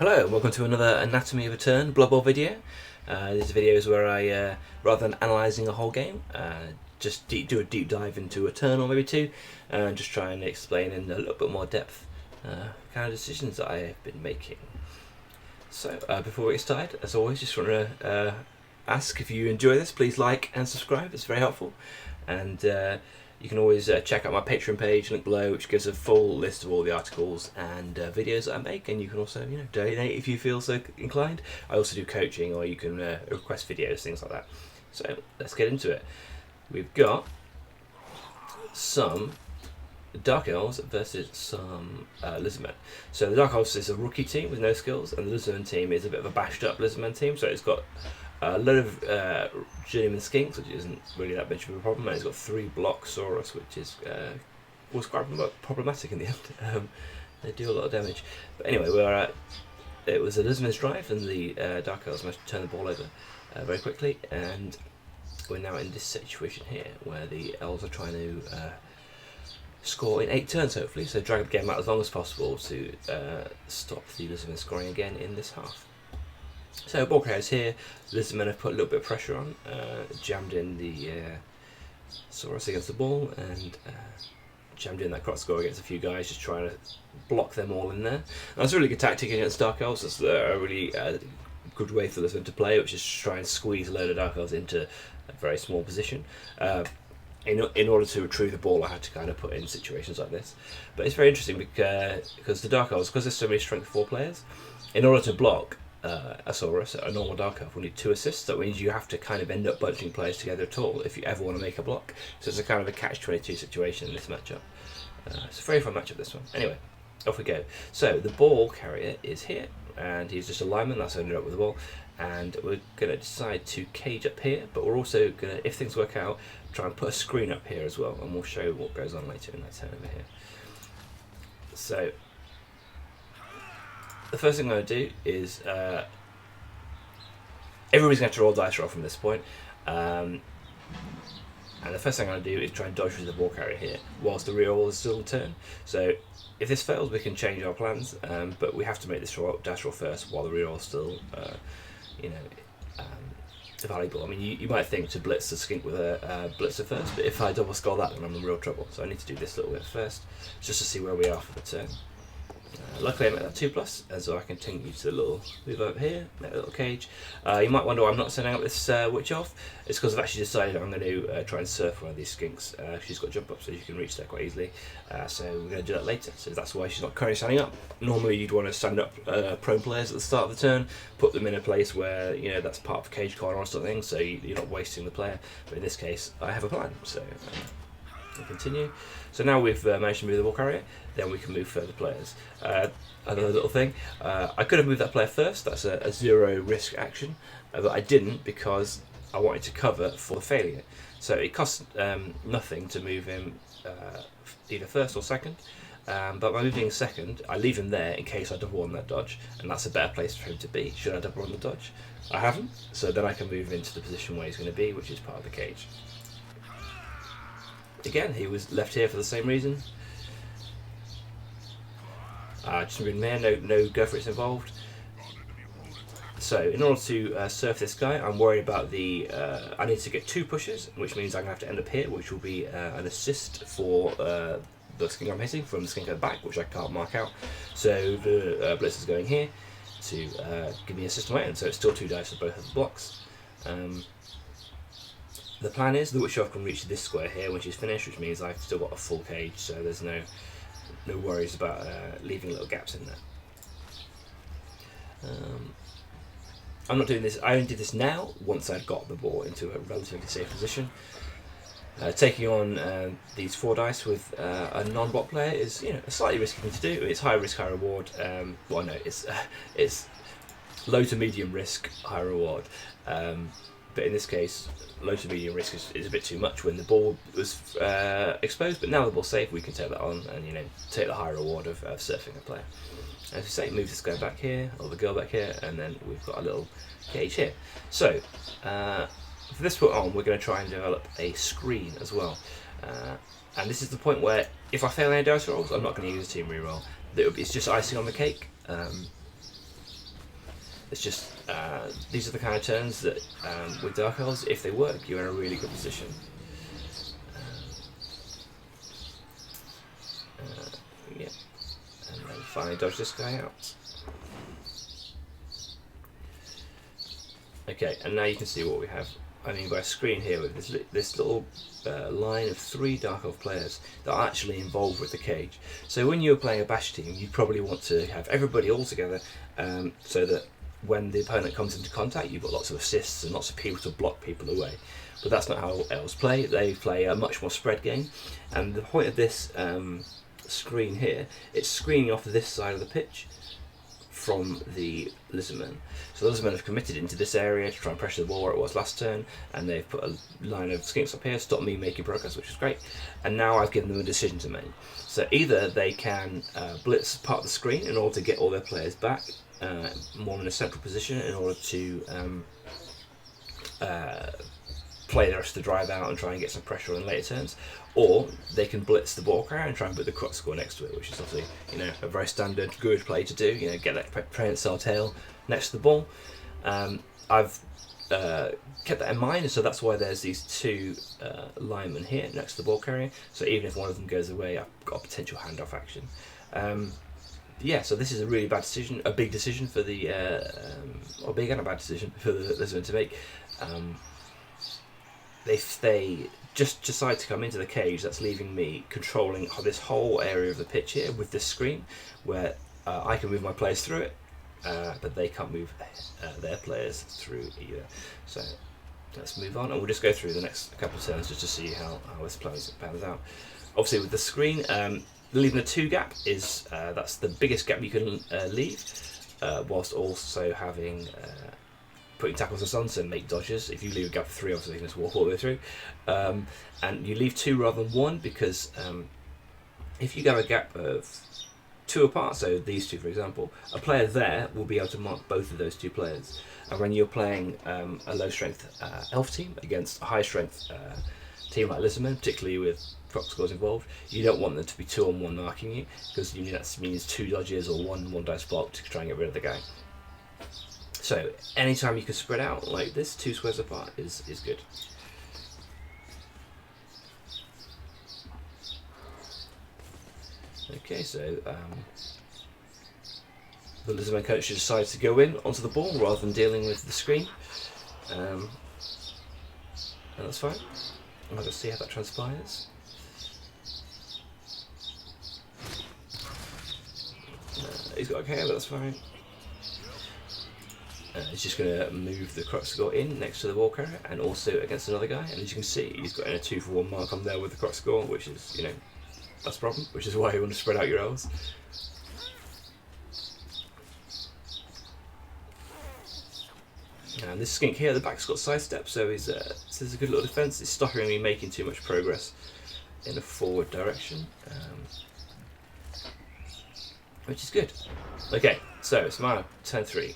Hello and welcome to another Anatomy of a Turn Blood Bowl video. These are videos where I, rather than analysing a whole game, just do a deep dive into a turn or maybe two, and just try and explain in a little bit more depth kind of decisions that I have been making. So before we get started, as always, just want to ask if you enjoy this, please like and subscribe, it's very helpful. And you can always check out my Patreon page, link below, which gives a full list of all the articles and videos that I make, and you can also, donate if you feel so inclined. I also do coaching, or you can request videos, things like that. So let's get into it. We've got some Dark Elves versus some Lizardmen. So the Dark Elves is a rookie team with no skills, and the Lizardmen team is a bit of a bashed up Lizardmen team, so it's got a lot of journeyman skinks, which isn't really that much of a problem, and it's got 3 block Saurus, which is was quite problematic in the end. They do a lot of damage. But anyway, it was a Lizardman's drive, and the Dark Elves managed to turn the ball over very quickly, and we're now in this situation here, where the Elves are trying to score in 8 turns, hopefully, so drag the game out as long as possible to stop the Lizardmen scoring again in this half. So ball carriers here, Lizardmen have put a little bit of pressure on, jammed in the Saurus against the ball, and jammed in that cross score against a few guys, just trying to block them all in there. And that's a really good tactic against Dark Elves. It's a really good way for Lizardmen to play, which is to try and squeeze a load of Dark Elves into a very small position. In order to retrieve the ball, I had to kind of put in situations like this. But it's very interesting because the Dark Elves, because there's so many strength 4 players, in order to block a Saurus, a normal Dark Elf will need 2 assists. That means you have to kind of end up bunching players together at all if you ever want to make a block. So it's a kind of a catch-22 situation in this matchup. It's a very fun matchup, this one. Anyway, off we go. So the ball carrier is here, and he's just a lineman that's ended up with the ball. And we're going to decide to cage up here, but we're also going to, if things work out, try and put a screen up here as well, and we'll show what goes on later in that turn over here. So the first thing I'm going to do is everybody's going to have to roll dice roll from this point, and the first thing I'm going to do is try and dodge through the ball carrier here whilst the reroll is still in turn. So if this fails, we can change our plans, but we have to make this dice roll first while the reroll is still valuable. I mean, you might think to blitz the skink with a blitzer first, but if I double score that, then I'm in real trouble. So I need to do this little bit first, just to see where we are for the turn. Luckily I made that 2+, and so I can continue to the little move over here, make a little cage. You might wonder why I'm not sending out this Witch Elf. It's because I've actually decided I'm going to try and surf one of these skinks. She's got jump up, so you can reach there quite easily. So we're going to do that later, so that's why she's not currently standing up. Normally you'd want to stand up prone players at the start of the turn, put them in a place where that's part of a cage corner or something, so you're not wasting the player. But in this case, I have a plan, so we'll continue. So now we've managed to move the ball carrier, then we can move further players. Another little thing, I could have moved that player first, that's a 0 risk action, but I didn't because I wanted to cover for the failure. So it costs nothing to move him either first or second, but by moving second, I leave him there in case I double on that dodge, and that's a better place for him to be, should I double on the dodge. I haven't, so then I can move into the position where he's going to be, which is part of the cage. Again, he was left here for the same reason. Just moving there, no go for it's involved. So in order to surf this guy, I'm worried about I need to get 2 pushes, which means I'm going to have to end up here, which will be an assist for the skink I'm hitting from the skink at the back, which I can't mark out. So the blitz is going here to give me an assist on my end, so it's still 2 dice for both of the blocks. The plan is the Witch Elf can reach this square here when she's finished, which means I've still got a full cage, so there's no worries about leaving little gaps in there. I'm not doing this, I only did this now once I'd got the ball into a relatively safe position. Taking on these 4 dice with a non-block player is a slightly risky thing to do. It's high risk, high reward. Well, no, it's low to medium risk, high reward. But in this case, low to medium risk is a bit too much when the ball was exposed, but now the ball's safe, we can take that on and take the high reward of surfing a player. As we say, move this guy back here, or the girl back here, and then we've got a little cage here. So, for this point on, we're going to try and develop a screen as well. And this is the point where, if I fail any dice rolls, I'm not going to use a team reroll. It's just icing on the cake. it's just these are the kind of turns that with Dark Elves, if they work, you're in a really good position. Yeah, and then finally dodge this guy out. Okay, and now you can see what we have. I mean by screen here with this little line of 3 Dark Elf players that are actually involved with the cage. So when you're playing a bash team, you probably want to have everybody all together so that when the opponent comes into contact, you've got lots of assists and lots of people to block people away. But that's not how elves play. They play a much more spread game, and the point of this screen here, it's screening off this side of the pitch from the Lizardmen. So the Lizardmen have committed into this area to try and pressure the ball where it was last turn, and they've put a line of skinks up here to stop me making progress, which is great. And now I've given them a decision to make. So either they can blitz part of the screen in order to get all their players back more in a central position in order to play the rest of the drive out and try and get some pressure on later turns, or they can blitz the ball carrier and try and put the crux score next to it, which is obviously, you know, a very standard good play to do. You know, get that prehensile tail next to the ball. I've kept that in mind, so that's why there's these 2 linemen here next to the ball carrier. So even if one of them goes away, I've got a potential handoff action. Yeah, so this is a really bad decision, a big decision for the, or big and a bad decision for the Lizardmen to make. If they just decide to come into the cage, that's leaving me controlling this whole area of the pitch here with this screen, where I can move my players through it, but they can't move their players through either. So let's move on, and we'll just go through the next couple of turns just to see how this pans out. Obviously with the screen, leaving a 2 gap is that's the biggest gap you can leave, whilst also having putting tackles on to make dodges. If you leave a gap of 3, obviously you can just walk all the way through, and you leave 2 rather than 1 because if you go a gap of 2 apart, so these 2 for example, a player there will be able to mark both of those 2 players. And when you're playing a low strength elf team against a high strength team like Lizardmen, particularly with crux scores involved, you don't want them to be 2-on-1 marking you, because that means 2 dodges or one dice block to try and get rid of the guy. So anytime you can spread out like this, 2 squares apart is good. Okay, so the Lizardmen coach decides to go in onto the ball rather than dealing with the screen, and that's fine. I'll just see how that transpires. He's got a KO, but that's fine. He's just going to move the crux score in next to the ball carrier and also against another guy, and as you can see, he's got a 2-for-1 mark on there with the crux score, which is, you know, that's a problem, which is why you want to spread out your elves. And this skink here at the back's got sidestep, so he's this is a good little defence. It's stopping me making too much progress in a forward direction, which is good. Okay, so it's my turn 3.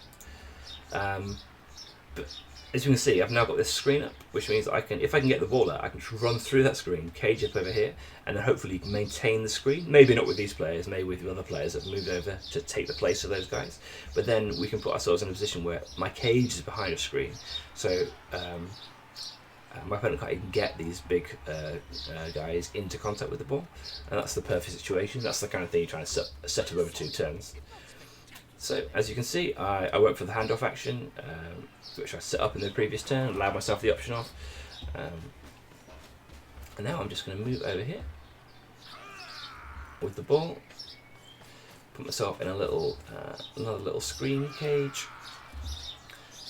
But as you can see, I've now got this screen up, which means I can, if I can get the ball out, I can run through that screen, cage up over here, and then hopefully maintain the screen. Maybe not with these players, maybe with the other players that have moved over to take the place of those guys. But then we can put ourselves in a position where my cage is behind a screen, so my opponent can't even get these big guys into contact with the ball, and that's the perfect situation. That's the kind of thing you're trying to set up over 2 turns. So as you can see, I went for the handoff action, which I set up in the previous turn, allowed myself the option off, and now I'm just going to move over here with the ball, put myself in a little another little screen cage.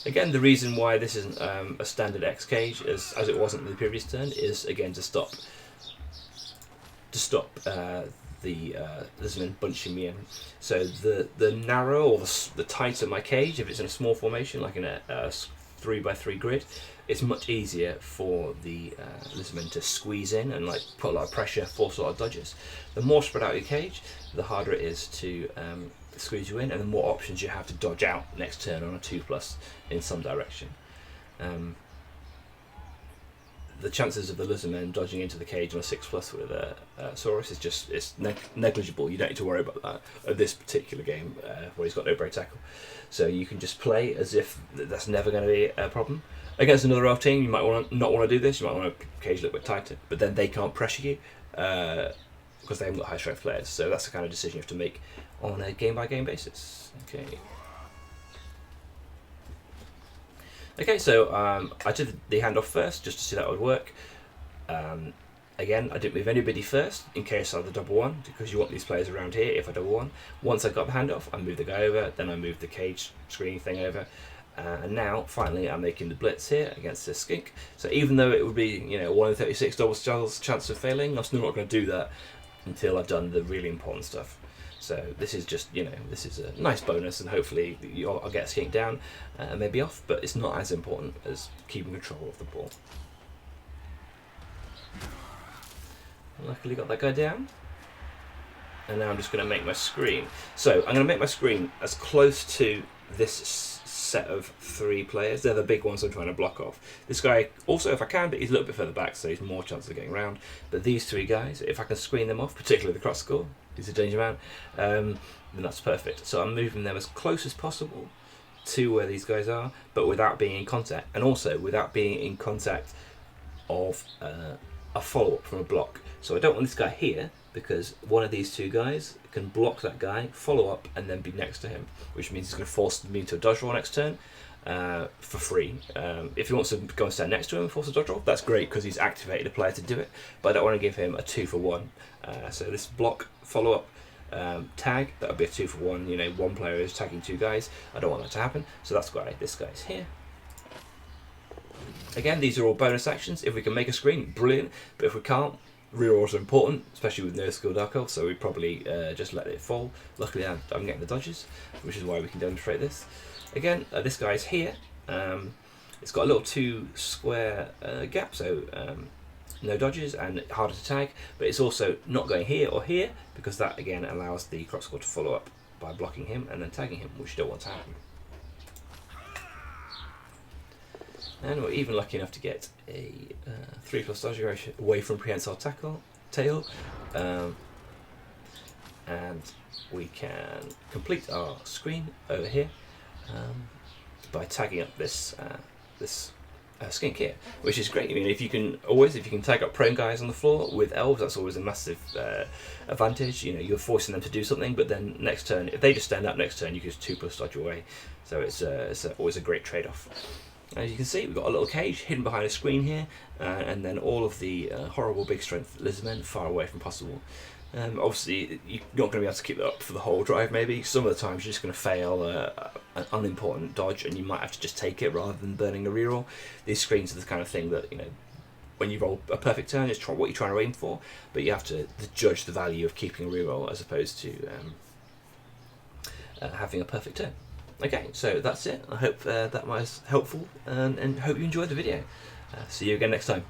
Again, the reason why this isn't a standard X cage, as it wasn't in the previous turn, is again to stop the Lizardmen bunching me in. So the narrower or the tighter my cage, if it's in a small formation like in a 3x3 grid, it's much easier for the Lizardmen to squeeze in and like put a lot of pressure, force a lot of dodges. The more spread out your cage, the harder it is to squeeze you in, and the more options you have to dodge out next turn on a 2+ in some direction. the chances of the Lizardmen dodging into the cage on a 6+ with a Saurus is just negligible. You don't need to worry about that at this particular game where he's got no break tackle. So you can just play as if that's never going to be a problem. Against another elf team, you might not want to do this. You might want to cage a little bit tighter, but then they can't pressure you because they haven't got high strength players. So that's the kind of decision you have to make on a game by game basis. Okay, so I did the handoff first just to see that would work. Again, I didn't move anybody first in case I had the double one, because you want these players around here if I double one. Once I got the handoff, I moved the guy over, then I moved the cage screening thing over. And now, finally, I'm making the blitz here against this skink. So even though it would be, 1 in 36 double chance of failing, I'm still not going to do that until I've done the really important stuff. So this is just, this is a nice bonus, and hopefully I'll get skink down and maybe off, but it's not as important as keeping control of the ball. Luckily got that guy down. And now I'm just going to make my screen. So I'm going to make my screen as close to this set of 3 players. They're the big ones I'm trying to block off. This guy also, if I can, but he's a little bit further back, so he's more chance of getting around. But these 3 guys, if I can screen them off, particularly the cross score, he's a danger man, then that's perfect. So I'm moving them as close as possible to where these guys are, but without being in contact, and also without being in contact of a follow-up from a block. So I don't want this guy here, because one of these 2 guys can block that guy, follow up, and then be next to him, which means he's going to force me into a dodge roll next turn for free. If he wants to go and stand next to him and force a dodge roll, that's great, because he's activated a player to do it, but I don't want to give him a 2 for 1. So this block, follow up, tag, that would be a 2 for 1. One player is tagging 2 guys. I don't want that to happen, so that's why this guy's here. Again, these are all bonus actions. If we can make a screen, brilliant, but if we can't, rerolls are important, especially with no skill Dark Elf, so we probably just let it fall. Luckily I'm getting the dodges, which is why we can demonstrate this. Again, this guy's here. It's got a little 2 square gap, so no dodges and harder to tag, but it's also not going here or here, because that again allows the croc squad to follow up by blocking him and then tagging him, which you don't want to happen. And we're even lucky enough to get a 3+ dodge ratio away from prehensile tail, and we can complete our screen over here by tagging up this skink here, which is great. I mean, if you can tag up prone guys on the floor with elves, that's always a massive advantage. You're forcing them to do something, but then next turn, if they just stand up next turn, you can just 2+ dodge away. So it's always a great trade-off. As you can see, we've got a little cage hidden behind a screen here, and then all of the horrible big strength lizardmen far away from possible. Obviously, you're not going to be able to keep that up for the whole drive, maybe. Some of the times you're just going to fail an unimportant dodge, and you might have to just take it rather than burning a reroll. These screens are the kind of thing that, when you roll a perfect turn, it's what you're trying to aim for, but you have to judge the value of keeping a reroll as opposed to having a perfect turn. Okay, so that's it. I hope that was helpful, and hope you enjoyed the video. See you again next time.